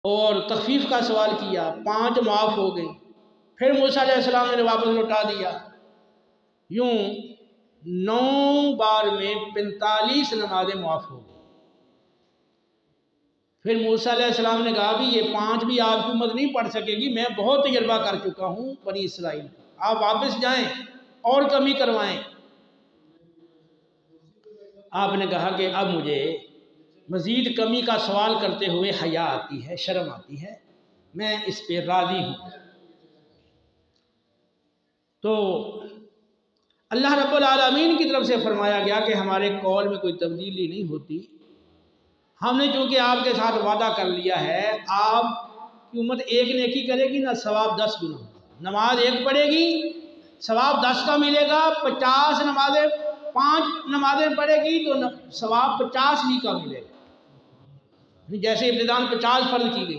اور تخفیف کا سوال کیا، 5 معاف ہو گئی، پھر موسیٰ علیہ السلام نے واپس لوٹا دیا۔ یوں 9 بار میں 45 نمازیں معاف ہو گئی۔ پھر موسیٰ علیہ السلام نے کہا بھی یہ 5 بھی آپ کی امت نہیں پڑھ سکے گی، میں بہت تجربہ کر چکا ہوں بنی اسرائیل، آپ واپس جائیں اور کمی کروائیں۔ آپ نے کہا کہ اب مجھے مزید کمی کا سوال کرتے ہوئے حیا آتی ہے، شرم آتی ہے، میں اس پہ راضی ہوں۔ تو اللہ رب العالمین کی طرف سے فرمایا گیا کہ ہمارے قول میں کوئی تبدیلی نہیں ہوتی، ہم نے چونکہ آپ کے ساتھ وعدہ کر لیا ہے، آپ کی امت ایک نیکی کرے گی نا ثواب 10 گنا ہوگا، نماز ایک پڑھے گی ثواب 10 کا ملے گا، 50 نمازیں 5 نمازیں پڑھے گی تو ثواب 50 ہی کا ملے گا، جیسے ابتداءً 50 فرض کی گئی۔